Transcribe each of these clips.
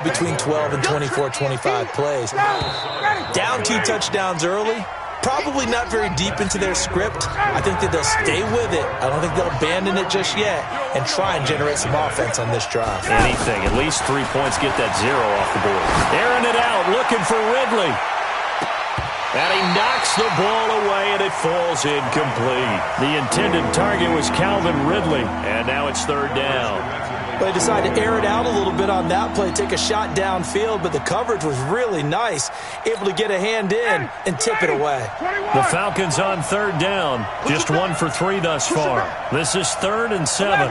between 12 and 24, 25 plays. Down 2 touchdowns early. Probably not very deep into their script. I think that they'll stay with it. I don't think they'll abandon it just yet and try and generate some offense on this drive. Anything. At least 3 points. Get that 0 off the board. Airing it out. Looking for Ridley. And he knocks the ball away, and it falls incomplete. The intended target was Calvin Ridley, and now it's 3rd down. They decided to air it out a little bit on that play, take a shot downfield, but the coverage was really nice, able to get a hand in and tip it away. The Falcons on 3rd down, just 1 for 3 thus far. This is 3rd and 7.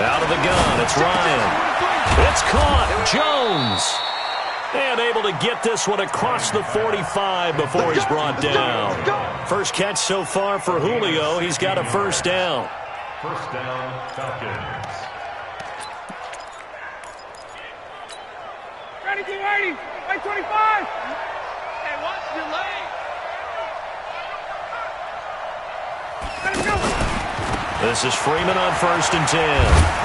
Out of the gun, it's Ryan. It's caught, Jones. And able to get this one across the 45 before he's brought down. First catch so far for Julio. He's got a 1st down. 1st down, Falcons. Ready, 280, 25. Hey, watch your leg. This is Freeman on 1st and 10.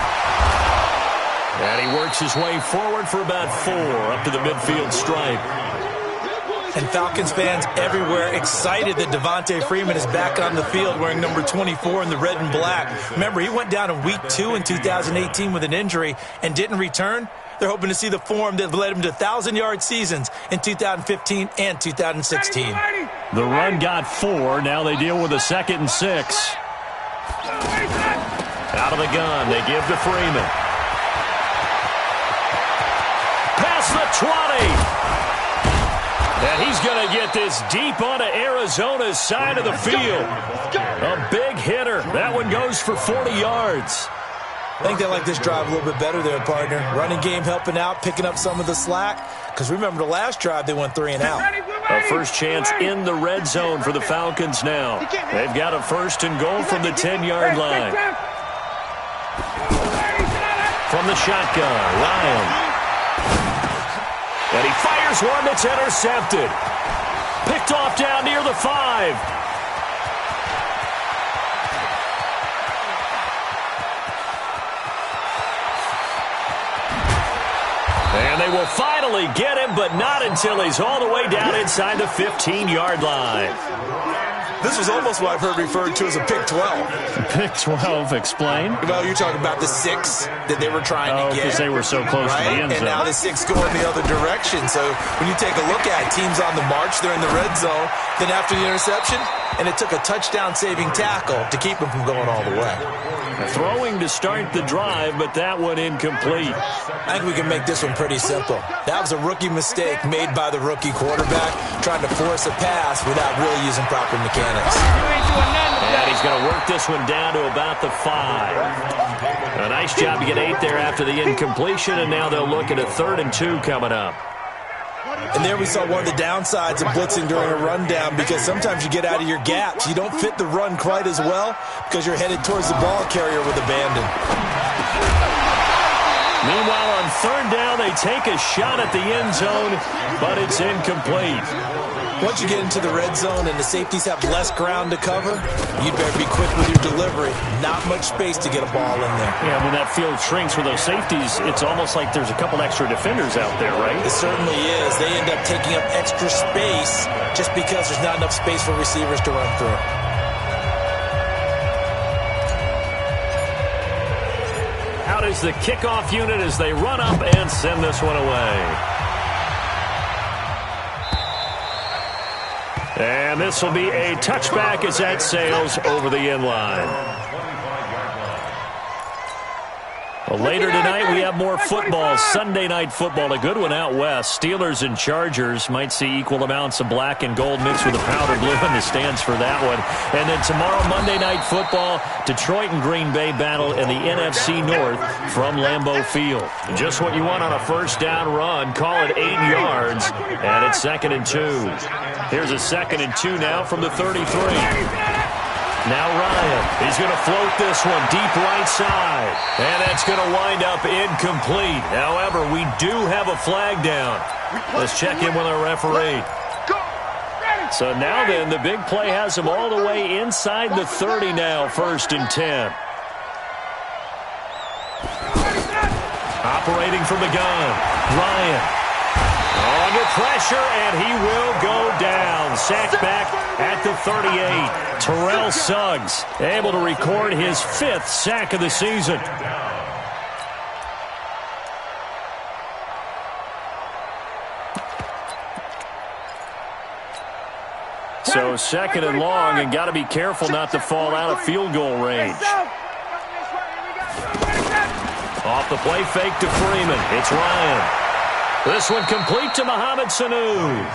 And he works his way forward for about 4 up to the midfield stripe. And Falcons fans everywhere excited that Devontae Freeman is back on the field wearing number 24 in the red and black. Remember, he went down in week 2 in 2018 with an injury and didn't return. They're hoping to see the form that led him to 1,000-yard seasons in 2015 and 2016. The run got 4. Now they deal with a 2nd and 6. Out of the gun, they give to Freeman. Past the 20. And he's going to get this deep onto Arizona's side of the field. A big hitter. That one goes for 40 yards. I think they like this drive a little bit better there, partner. Running game helping out, picking up some of the slack. Because remember, the last drive, they went 3 and out. A first chance in the red zone for the Falcons now. They've got a 1st and goal from the 10-yard line. From the shotgun, Ryan. And he fires one that's intercepted. Picked off down near the 5. And they will finally get him, but not until he's all the way down inside the 15-yard line. This was almost what I've heard referred to as a pick 12. Pick 12, explain? Well, you're talking about the 6 that they were trying to get. Because they were so close to the end zone. And now the 6 going the other direction. So when you take a look at it, teams on the march, they're in the red zone. Then after the interception, and it took a touchdown-saving tackle to keep them from going all the way. Throwing to start the drive, but that one incomplete. I think we can make this one pretty simple. That was a rookie mistake made by the rookie quarterback, trying to force a pass without really using proper mechanics. And he's going to work this one down to about the 5. A nice job to get 8 there after the incompletion, and now they'll look at a 3rd and 2 coming up. And there we saw one of the downsides of blitzing during a rundown, because sometimes you get out of your gaps. You don't fit the run quite as well because you're headed towards the ball carrier with abandon. Meanwhile, on 3rd down, they take a shot at the end zone, but it's incomplete. Once you get into the red zone and the safeties have less ground to cover, you'd better be quick with your delivery. Not much space to get a ball in there. Yeah, when that field shrinks with those safeties, it's almost like there's a couple extra defenders out there, right? It certainly is. They end up taking up extra space just because there's not enough space for receivers to run through. Out is the kickoff unit as they run up and send this one away. And this will be a touchback as that sails over the end line. Well, later tonight, we have more football, Sunday night football, a good one out west. Steelers and Chargers might see equal amounts of black and gold mixed with a powder blue in the stands for that one. And then tomorrow, Monday night football, Detroit and Green Bay battle in the NFC North from Lambeau Field. Just what you want on a 1st down run. Call it 8 yards, and it's 2nd and 2. Here's a 2nd and 2 now from the 33. Now Ryan, he's going to float this one deep right side. And that's going to wind up incomplete. However, we do have a flag down. Let's check in with our referee. So now then, the big play has him all the way inside the 30 now, 1st and 10. Operating from the gun, Ryan. Under pressure, and he will go down. Sacked back at the 38. Terrell Suggs able to record his 5th sack of the season. So 2nd and long, and got to be careful not to fall out of field goal range. Off the play fake to Freeman. It's Ryan. This one complete to Mohamed Sanu.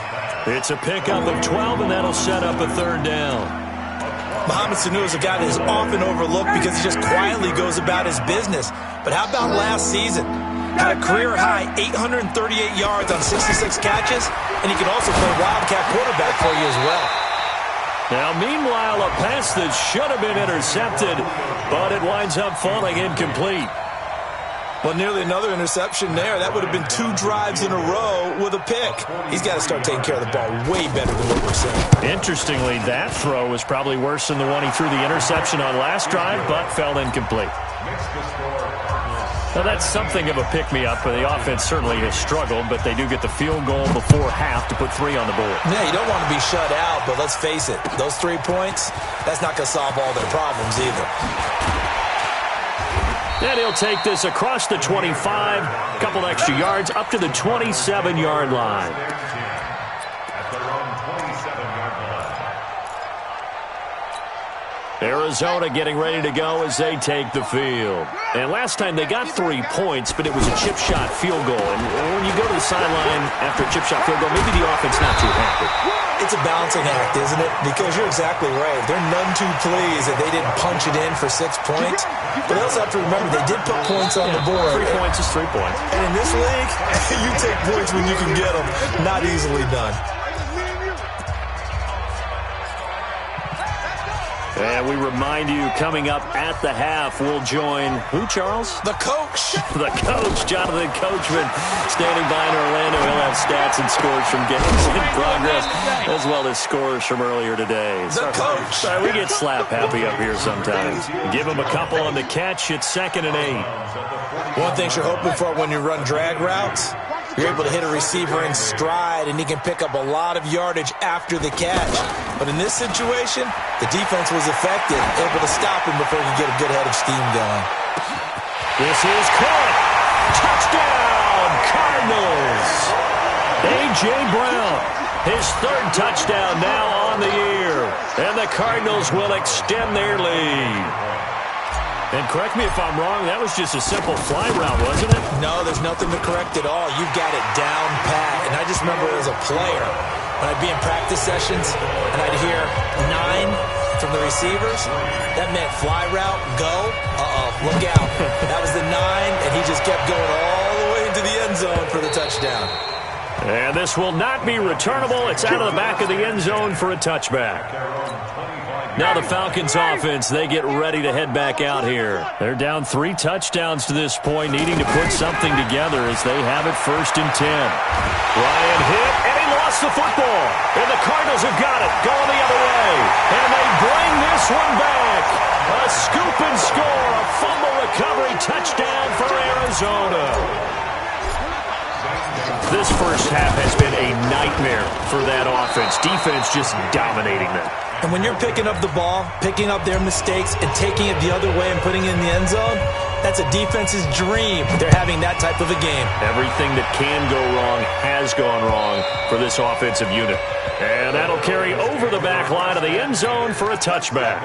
It's a pickup of 12, and that'll set up a 3rd down. Mohamed Sanu is a guy that is often overlooked because he just quietly goes about his business. But how about last season? Had a career-high 838 yards on 66 catches, and he can also play wildcat quarterback for you as well. Now, meanwhile, a pass that should have been intercepted, but it winds up falling incomplete. Well, nearly another interception there. That would have been 2 drives in a row with a pick. He's got to start taking care of the ball way better than what we're seeing. Interestingly, that throw was probably worse than the one he threw the interception on last drive, but fell incomplete. Now, that's something of a pick-me-up. The offense certainly has struggled, but they do get the field goal before half to put 3 on the board. Yeah, you don't want to be shut out, but let's face it. Those 3 points, that's not going to solve all their problems either. And he'll take this across the 25, a couple extra yards, up to the 27-yard line. Arizona getting ready to go as they take the field. And last time they got 3 points, but it was a chip shot field goal. And when you go to the sideline after a chip shot field goal, maybe the offense not too happy. It's a balancing act, isn't it? Because you're exactly right. They're none too pleased that they didn't punch it in for 6 points. But they also have to remember they did put points on the board. 3 points is 3 points. And in this league, you take points when you can get them. Not easily done. And we remind you, coming up at the half, we'll join who, Charles? The coach. The coach, Jonathan Coachman, standing by in Orlando. He'll have stats and scores from games in progress, as well as scores from earlier today. The coach. Sorry, we get slap happy up here sometimes. Give him a couple on the catch. It's 2nd and 8. One thing you're hoping for when you run drag routes, you're able to hit a receiver in stride, and he can pick up a lot of yardage after the catch. But in this situation, the defense was effective, able to stop him before he could get a good head of steam going. This is caught. Touchdown, Cardinals. A.J. Brown, his 3rd touchdown now on the year. And the Cardinals will extend their lead. And correct me if I'm wrong, that was just a simple fly route, wasn't it? No, there's nothing to correct at all. You've got it down pat. And I just remember as a player, when I'd be in practice sessions and I'd hear 9 from the receivers, that meant fly route, go, look out. That was the 9, and he just kept going all the way into the end zone for the touchdown. And this will not be returnable. It's out of the back of the end zone for a touchback. Now the Falcons offense, they get ready to head back out here. They're down 3 touchdowns to this point, needing to put something together as they have it 1st and 10. Ryan hit, and he lost the football. And the Cardinals have got it, going the other way. And they bring this one back. A scoop and score, a fumble recovery touchdown for Arizona. This first half has been a nightmare for that offense. Defense just dominating them. And when you're picking up the ball, picking up their mistakes, and taking it the other way and putting it in the end zone, that's a defense's dream. They're having that type of a game. Everything that can go wrong has gone wrong for this offensive unit. And that'll carry over the back line of the end zone for a touchback.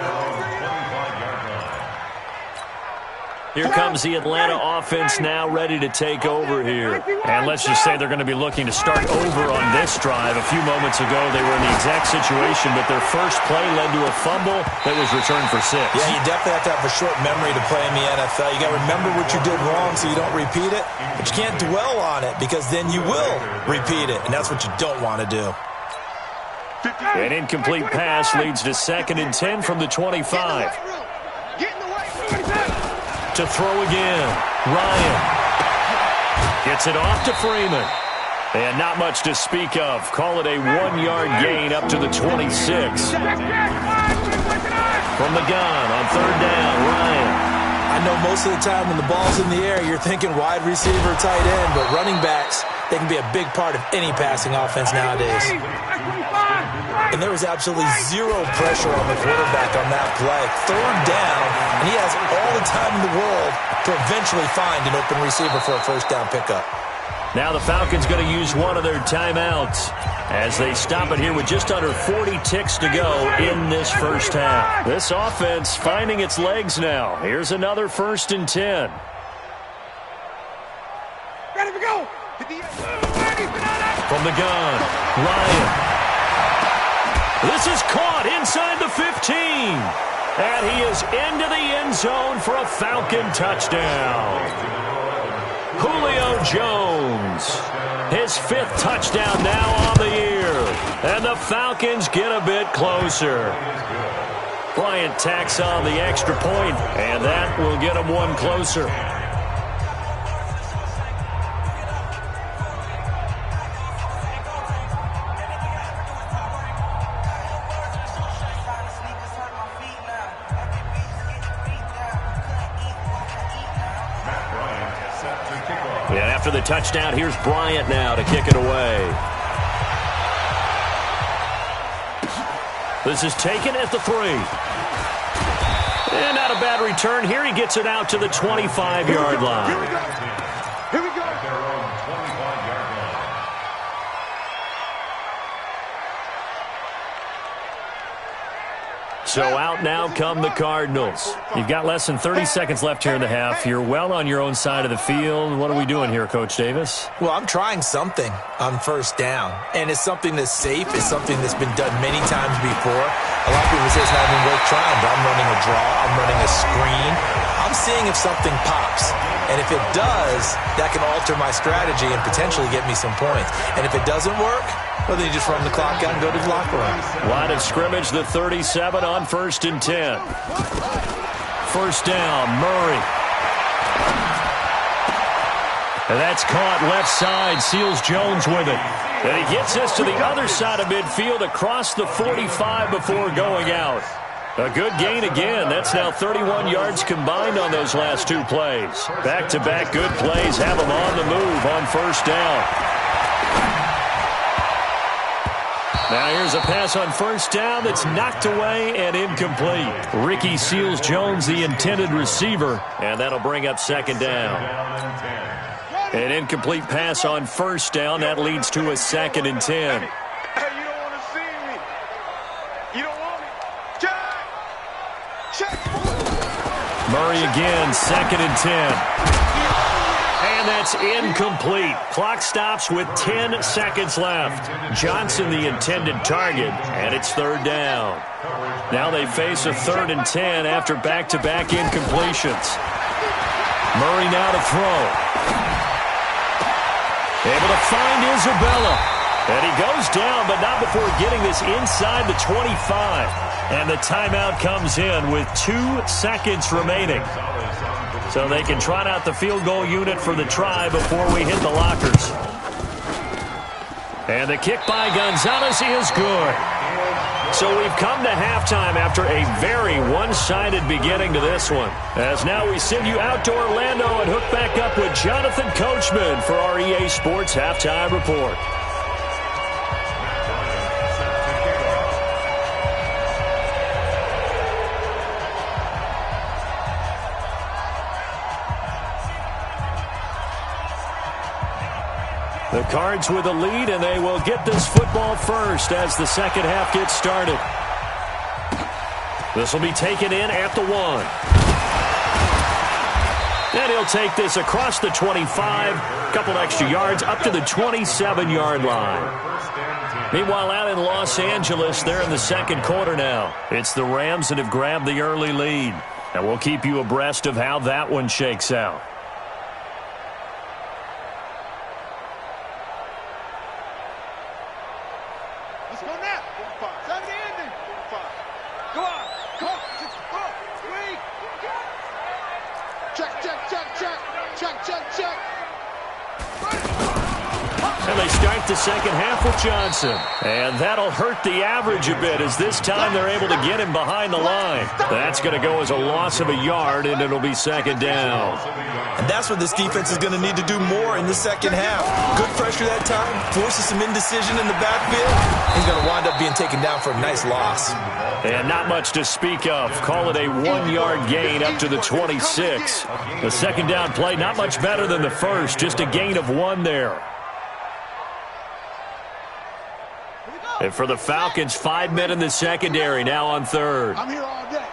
Here comes the Atlanta offense now ready to take over here. And let's just say they're going to be looking to start over on this drive. A few moments ago, they were in the exact situation, but their first play led to a fumble that was returned for 6. Yeah, you definitely have to have a short memory to play in the NFL. You got to remember what you did wrong so you don't repeat it, but you can't dwell on it because then you will repeat it, and that's what you don't want to do. An incomplete pass leads to 2nd and 10 from the 25. To throw again. Ryan gets it off to Freeman. And not much to speak of. Call it a 1-yard gain up to the 26. From the gun on 3rd down, Ryan. I I know most of the time when the ball's in the air, you're thinking wide receiver, tight end, but running backs, they can be a big part of any passing offense nowadays. And there was absolutely zero pressure on the quarterback on that play. Third down, and he has all the time in the world to eventually find an open receiver for a first down pickup. Now the Falcons going to use one of their timeouts as they stop it here with just under 40 ticks to go in this first half. This offense finding its legs now. Here's another 1st and 10. Ready to go. From the gun, Ryan. This is caught inside the 15. And he is into the end zone for a Falcon touchdown. Julio Jones, his 5th touchdown now on the year. And the Falcons get a bit closer. Bryant tacks on the extra point, and that will get them one closer. And after the touchdown, here's Bryant now to kick it away. This is taken at the 3. And not a bad return. Here he gets it out to the 25-yard line. Here we go. Here we go. So out now come the Cardinals. You've got less than 30 seconds left here in the half. You're well on your own side of the field. What are we doing here, Coach Davis? Well, I'm trying something on first down, and it's something that's safe. It's something that's been done many times before. A lot of people say it's not even worth trying, but I'm running a draw. I'm running a screen. I'm seeing if something pops. And if it does, that can alter my strategy and potentially get me some points. And if it doesn't work, well, then you just run the clock out and go to the locker room. Line of scrimmage, the 37 on 1st and 10. First down, Murray. And that's caught left side. Seals Jones with it. And he gets this to the other side of midfield across the 45 before going out. A good gain again. That's now 31 yards combined on those last 2 plays. Back-to-back good plays have them on the move on first down. Now here's a pass on first down that's knocked away and incomplete. Ricky Seals-Jones, the intended receiver, and that'll bring up 2nd down. An incomplete pass on first down. That leads to a 2nd and 10. Hey, you don't want to see me. You don't want me. Check. Murray again, 2nd and 10. And that's incomplete. Clock stops with 10 seconds left. Johnson the intended target, and it's 3rd down. Now they face a 3rd and 10 after back-to-back incompletions. Murray now to throw. Able to find Isabella. And he goes down, but not before getting this inside the 25. And the timeout comes in with 2 seconds remaining. So they can trot out the field goal unit for the try before we hit the lockers. And the kick by Gonzalez is good. So we've come to halftime after a very one-sided beginning to this one. As now we send you out to Orlando and hook back up with Jonathan Coachman for our EA Sports Halftime Report. The Cards with a lead, and they will get this football first as the second half gets started. This will be taken in at the 1. And he'll take this across the 25, a couple extra yards, up to the 27-yard line. Meanwhile, out in Los Angeles, they're in the second quarter now. It's the Rams that have grabbed the early lead. And we'll keep you abreast of how that one shakes out. And they start the second half with Johnson. And that'll hurt the average a bit as this time they're able to get him behind the line. That's going to go as a loss of a yard, and it'll be second down. And that's what this defense is going to need to do more in the second half. Good pressure that time, forces some indecision in the backfield. He's going to wind up being taken down for a nice loss. And not much to speak of. Call it a 1-yard gain up to the 26. The second down play, not much better than the first, just a gain of 1 there. And for the Falcons, 5 men in the secondary, now on third. I'm here all day.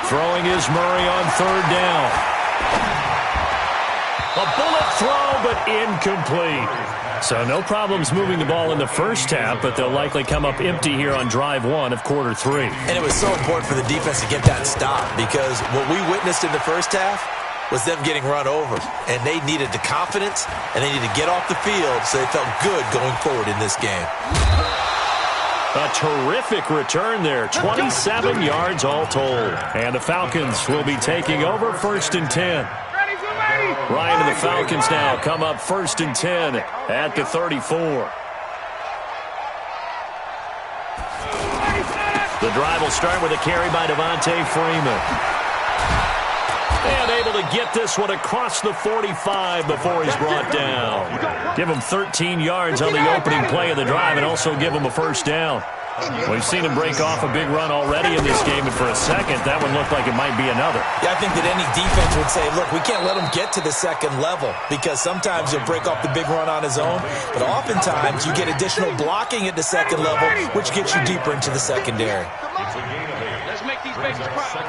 Throwing is Murray on third down. A bullet throw, but incomplete. So no problems moving the ball in the first half, but they'll likely come up empty here on drive 1 of quarter 3. And it was so important for the defense to get that stop because what we witnessed in the first half was them getting run over. And they needed the confidence, and they needed to get off the field so they felt good going forward in this game. A terrific return there, 27 yards all told. And the Falcons will be taking over 1st and 10. Ryan and the Falcons now come up 1st and 10 at the 34. The drive will start with a carry by Devontae Freeman. And able to get this one across the 45 before he's brought down. Give him 13 yards on the opening play of the drive and also give him a first down. We've seen him break off a big run already in this game, and for a second, that one looked like it might be another. Yeah, I think that any defense would say, look, we can't let him get to the second level because sometimes he'll break off the big run on his own, but oftentimes you get additional blocking at the second level, which gets you deeper into the secondary. Let's make these bases proud.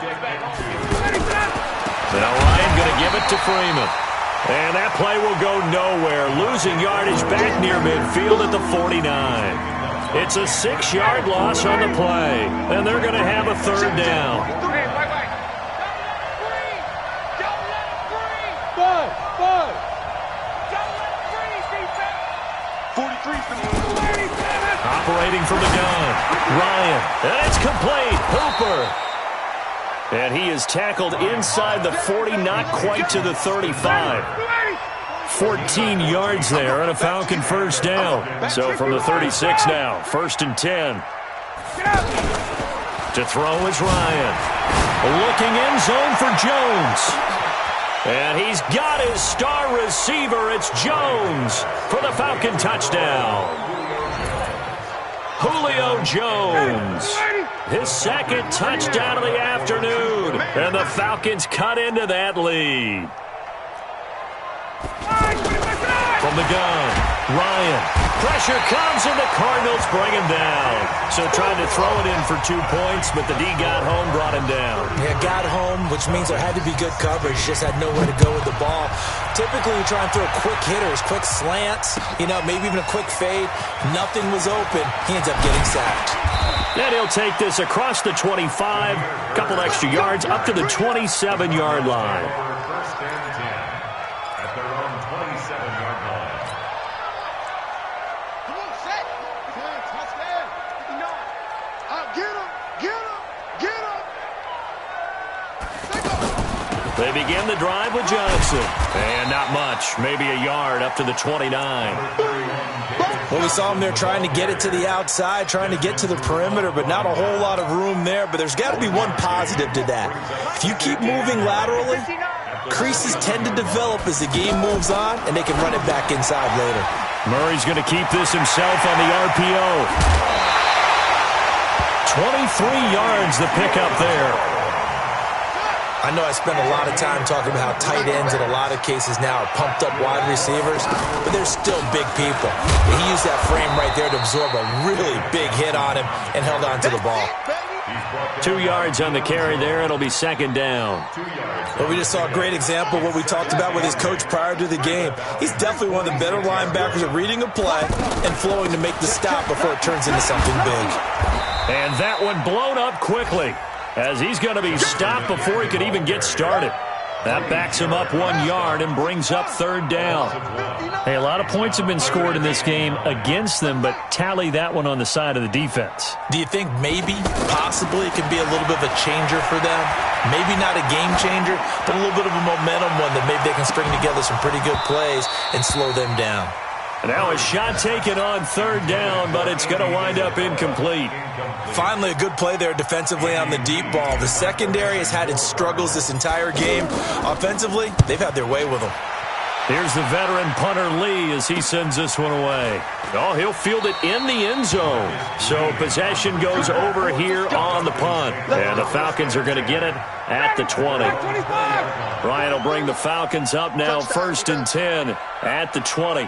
Now Ryan going to give it to Freeman. And that play will go nowhere, losing yardage back near midfield at the 49. It's a 6-yard loss on the play, and they're going to have a third down. Operating from the gun, Ryan, and it's complete. Hooper. And he is tackled inside the 40, not quite to the 35. 14 yards there and a Falcon first down. So from the 36 now, 1st and 10. To throw is Ryan. Looking end zone for Jones. And he's got his star receiver. It's Jones for the Falcon touchdown. Julio Jones. His second touchdown of the afternoon. And the Falcons cut into that lead. From the gun, Ryan. Pressure comes, and the Cardinals bring him down. So trying to throw it in for 2 points, but the D got home, brought him down. Yeah, got home, which means there had to be good coverage. Just had nowhere to go with the ball. Typically, we try and throw quick hitters, quick slants, maybe even a quick fade. Nothing was open. He ends up getting sacked. And he'll take this across the 25, couple extra yards, up to the 27-yard line. First and 10 at their own 27-yard line. Come on, set. Touchdown. Get him. They begin the drive with Johnson. And not much, maybe a yard up to the 29. Well, we saw him there trying to get it to the outside, trying to get to the perimeter, but not a whole lot of room there. But there's got to be one positive to that. If you keep moving laterally, creases tend to develop as the game moves on, and they can run it back inside later. Murray's going to keep this himself on the RPO. 23 yards the pickup there. I know I spend a lot of time talking about how tight ends in a lot of cases now are pumped up wide receivers, but they're still big people. He used that frame right there to absorb a really big hit on him and held on to the ball. 2 yards on the carry there. It'll be second down. But we just saw a great example of what we talked about with his coach prior to the game. He's definitely one of the better linebackers at reading a play and flowing to make the stop before it turns into something big. And that one blown up quickly, as he's going to be stopped before he could even get started. That backs him up 1 yard and brings up third down. Hey, a lot of points have been scored in this game against them, but tally that one on the side of the defense. Do you think maybe, possibly, it could be a little bit of a changer for them? Maybe not a game changer, but a little bit of a momentum one that maybe they can string together some pretty good plays and slow them down. Now a shot taken on third down, but it's going to wind up incomplete. Finally, a good play there defensively on the deep ball. The secondary has had its struggles this entire game. Offensively, they've had their way with them. Here's the veteran punter Lee as he sends this one away. Oh, he'll field it in the end zone. So possession goes over here on the punt. And the Falcons are going to get it at the 20. Ryan will bring the Falcons up now 1st and 10 at the 20.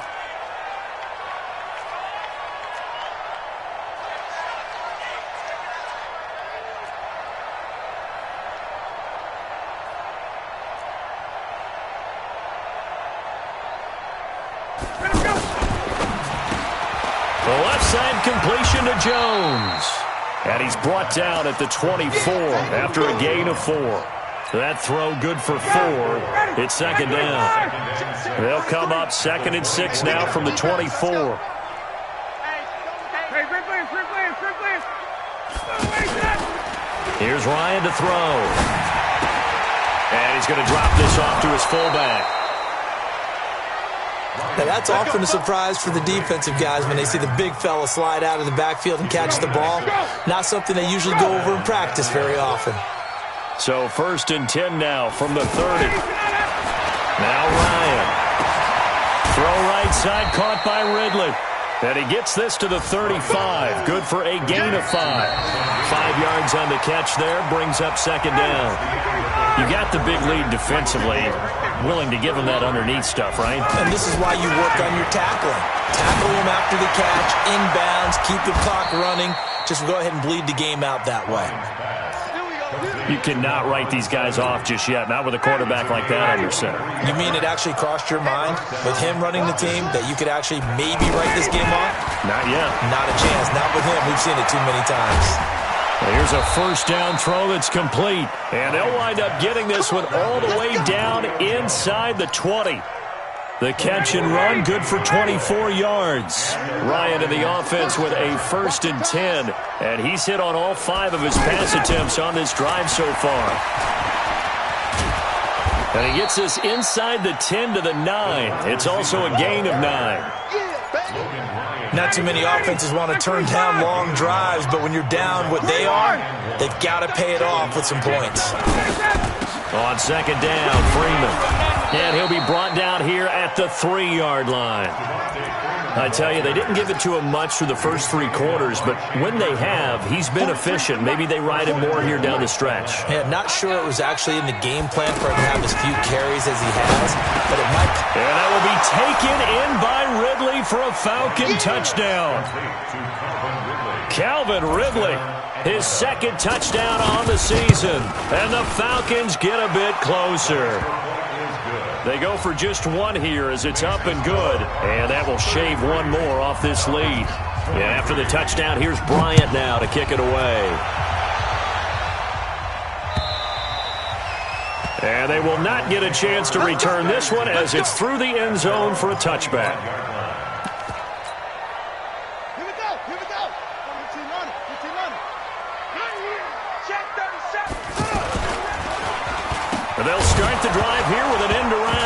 Completion to Jones. And he's brought down at the 24 after a gain of 4. That throw good for 4. It's second down. They'll come up 2nd and 6 now from the 24. Here's Ryan to throw. And he's going to drop this off to his fullback. Now that's often a surprise for the defensive guys when they see the big fella slide out of the backfield and catch the ball. Not something they usually go over in practice very often. So 1st and 10 now from the 30. Now Ryan. Throw right side, caught by Ridley. And he gets this to the 35. Good for a gain of 5. 5 yards on the catch there, brings up second down. You got the big lead defensively. Willing to give him that underneath stuff, right? And this is why you work on your tackling. Tackle him after the catch, inbounds, keep the clock running. Just go ahead and bleed the game out that way. You cannot write these guys off just yet, not with a quarterback like that under center. You mean it actually crossed your mind with him running the team that you could actually maybe write this game off? Not yet. Not a chance. Not with him. We've seen it too many times. Well, here's a first down throw that's complete. And they'll wind up getting this one all the way down inside the 20. The catch and run, good for 24 yards. Ryan in the offense with a 1st and 10. And he's hit on all 5 of his pass attempts on this drive so far. And he gets this inside the 10 to the 9. It's also a gain of 9. Not too many offenses want to turn down long drives, but when you're down what they are, they've got to pay it off with some points. On second down, Freeman. And he'll be brought down here at the 3-yard line. I tell you, they didn't give it to him much through the first 3 quarters, but when they have, he's been efficient. Maybe they ride him more here down the stretch. Yeah, not sure it was actually in the game plan for him to have as few carries as he has, but it might. And that will be taken in by Ridley for a Falcon touchdown. Calvin Ridley, his 2nd touchdown on the season. And the Falcons get a bit closer. They go for just 1 here as it's up and good. And that will shave 1 more off this lead. And after the touchdown, here's Bryant now to kick it away. And they will not get a chance to return this one as it's through the end zone for a touchback. Here we go. 15 on it. Check 37. And they'll start the drive here with an end around.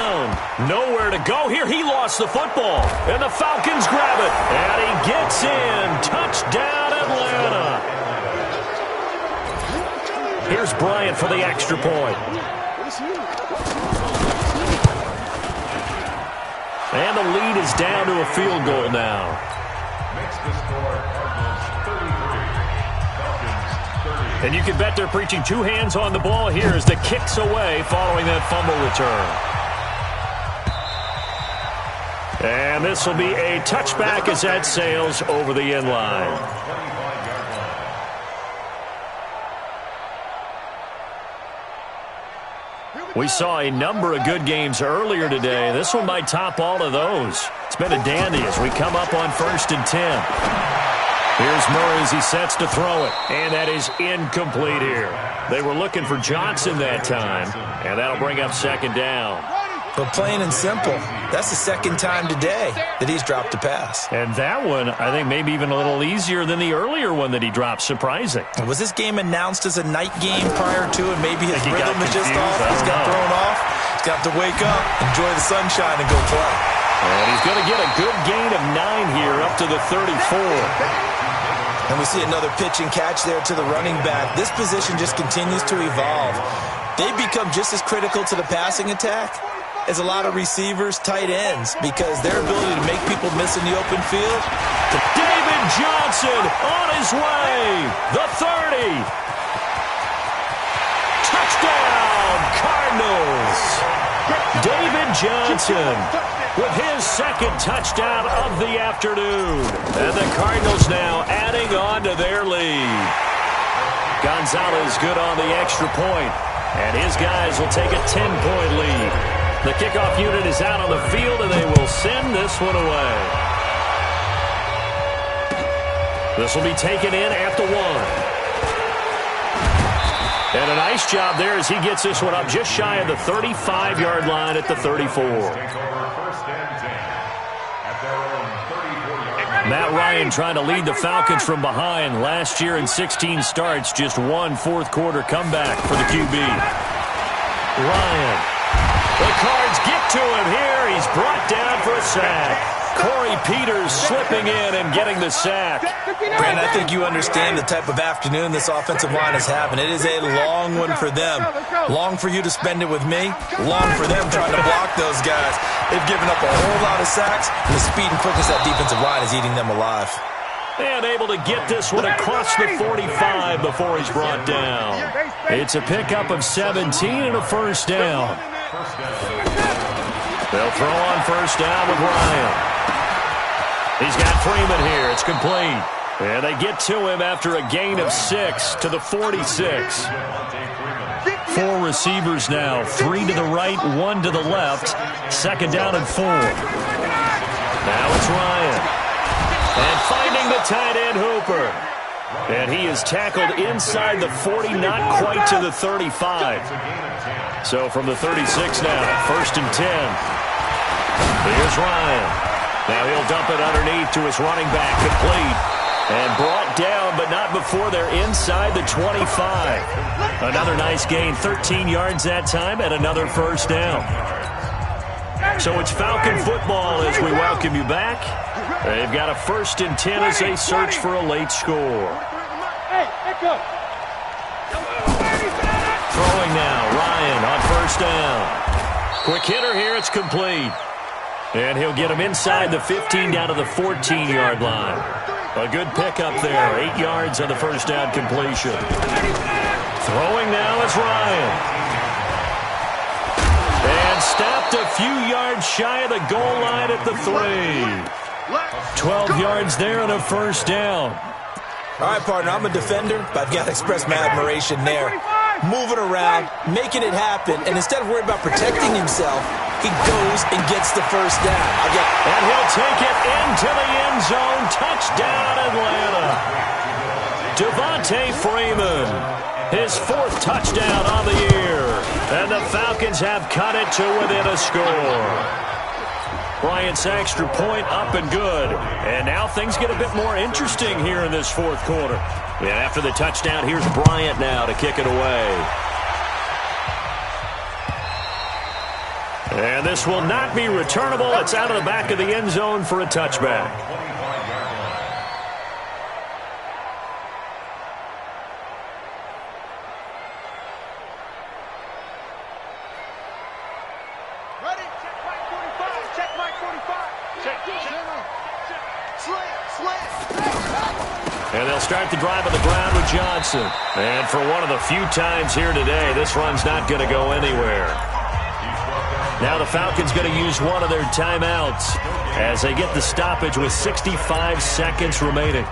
Nowhere to go here. He lost the football. And the Falcons grab it. And he gets in. Touchdown, Atlanta. Here's Bryant for the extra point. And the lead is down to a field goal now. Makes the score Cardinals 33, Falcons 30. And you can bet they're preaching 2 hands on the ball here as the kick's away following that fumble return. And this will be a touchback as that sails over the end line. We saw a number of good games earlier today. This one might top all of those. It's been a dandy as we come up on 1st and 10. Here's Murray as he sets to throw it. And that is incomplete here. They were looking for Johnson that time. And that'll bring up second down. But plain and simple, that's the second time today that he's dropped a pass. And that one, I think, maybe even a little easier than the earlier one that he dropped. Surprising. Was this game announced as a night game prior to it? Maybe his rhythm is just off. He's got thrown off. He's got to wake up, enjoy the sunshine, and go play. And he's going to get a good gain of 9 here up to the 34. And we see another pitch and catch there to the running back. This position just continues to evolve. They become just as critical to the passing attack as a lot of receivers, tight ends, because their ability to make people miss in the open field. David Johnson on his way. The 30. Touchdown, Cardinals. David Johnson with his second touchdown of the afternoon. And the Cardinals now adding on to their lead. Gonzalez good on the extra point. And his guys will take a 10-point lead. The kickoff unit is out on the field, and they will send this one away. This will be taken in at the 1. And a nice job there as he gets this one up just shy of the 35-yard line at the 34. Matt Ryan trying to lead the Falcons from behind. Last year in 16 starts, just one fourth-quarter comeback for the QB. Ryan. The Cards get to him here. He's brought down for a sack. Corey Peters slipping in and getting the sack. Brandon, I think you understand the type of afternoon this offensive line is having. It is a long one for them. Long for you to spend it with me. Long for them trying to block those guys. They've given up a whole lot of sacks, and the speed and quickness of that defensive line is eating them alive. And able to get this one across the 45 before he's brought down. It's a pickup of 17 and a first down. They'll throw on first down with Ryan. He's got Freeman here. It's complete. And they get to him after a gain of 6 to the 46. 4 receivers now. 3 to the right, 1 to the left. Second down and 4. Now it's Ryan. And finding the tight end Hooper. And he is tackled inside the 40, not quite to the 35. So from the 36 now, first and 10. Here's Ryan. Now he'll dump it underneath to his running back, complete. And brought down, but not before they're inside the 25. Another nice gain, 13 yards that time, and another first down. So it's Falcon football as we welcome you back. They've got a first and 10 as they search for a late score. Throwing now, Ryan on first down. Quick hitter here, it's complete. And he'll get him inside the 15 down to the 14-yard line. A good pickup there, 8 yards on the first down completion. Throwing now is Ryan. And stopped a few yards shy of the goal line at the 3. 12 yards there and a first down. All right, partner, I'm a defender, but I've got to express my admiration there. Moving around, making it happen, and instead of worrying about protecting himself, he goes and gets the first down. And he'll take it into the end zone. Touchdown, Atlanta. Devontae Freeman, his 4th touchdown on the year. And the Falcons have cut it to within a score. Bryant's extra point up and good. And now things get a bit more interesting here in this 4th quarter. And after the touchdown, here's Bryant now to kick it away. And this will not be returnable. It's out of the back of the end zone for a touchback. Ready? Check Mike 45. Check Mike 45. Check. Slant. And they'll start the drive on the ground with Johnson. And for one of the few times here today, this run's not going to go anywhere. Now the Falcons going to use one of their timeouts as they get the stoppage with 65 seconds remaining.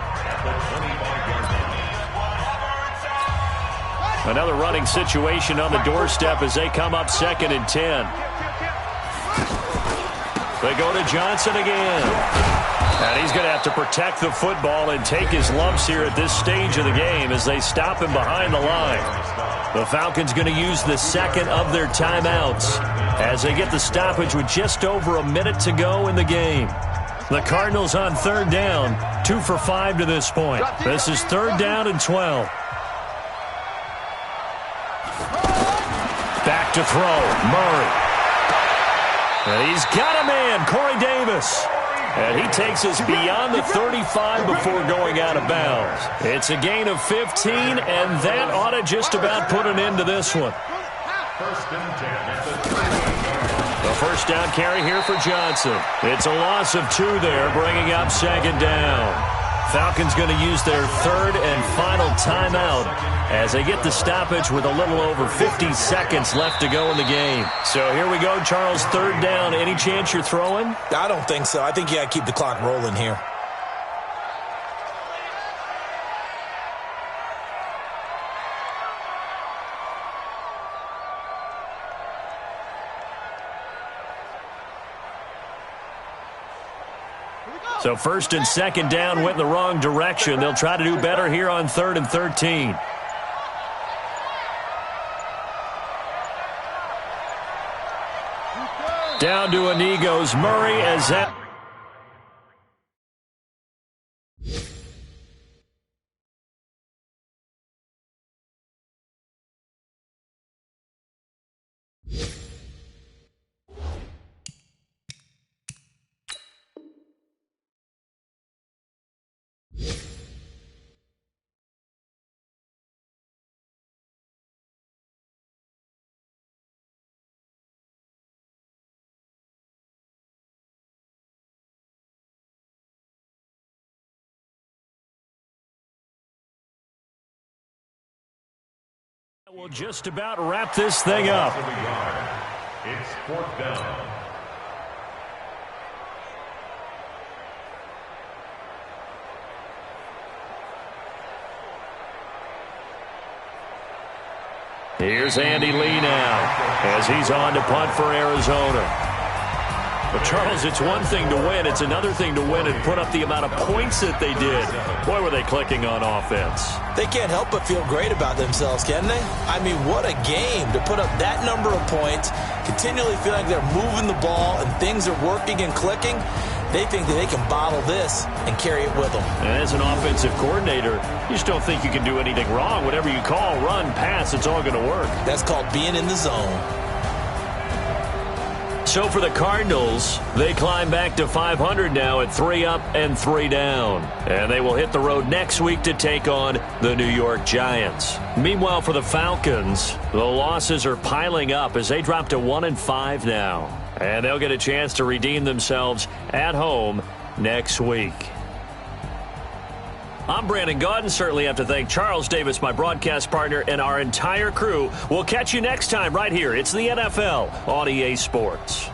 Another running situation on the doorstep as they come up 2nd and 10. They go to Johnson again. And he's going to have to protect the football and take his lumps here at this stage of the game as they stop him behind the line. The Falcons going to use the second of their timeouts as they get the stoppage with just over a minute to go in the game. The Cardinals on third down, 2 for 5 to this point. This is third down and 12. Back to throw, Murray. And he's got a man, Corey Davis. And he takes us beyond the 35 before going out of bounds. It's a gain of 15, and that ought to just about put an end to this one. The first down carry here for Johnson. It's a loss of 2 there, bringing up second down. Falcons going to use their third and final timeout as they get the stoppage with a little over 50 seconds left to go in the game. So here we go, Charles, third down. Any chance you're throwing? I don't think so. I think you got to keep the clock rolling here. So first and second down went in the wrong direction. They'll try to do better here on 3rd and 13. Down to a knee goes Murray as that... We'll just about wrap this thing up. It's 4th down. Here's Andy Lee now as he's on to punt for Arizona. But, Charles, it's one thing to win. It's another thing to win and put up the amount of points that they did. Boy, were they clicking on offense. They can't help but feel great about themselves, can they? I mean, what a game to put up that number of points, continually feel like they're moving the ball and things are working and clicking. They think that they can bottle this and carry it with them. And as an offensive coordinator, you just don't think you can do anything wrong. Whatever you call, run, pass, it's all going to work. That's called being in the zone. So for the Cardinals, they climb back to 500 now at 3 up and 3 down. And they will hit the road next week to take on the New York Giants. Meanwhile, for the Falcons, the losses are piling up as they drop to 1 and 5 now. And they'll get a chance to redeem themselves at home next week. I'm Brandon Gaudin. Certainly have to thank Charles Davis, my broadcast partner, and our entire crew. We'll catch you next time right here. It's the NFL on EA Sports.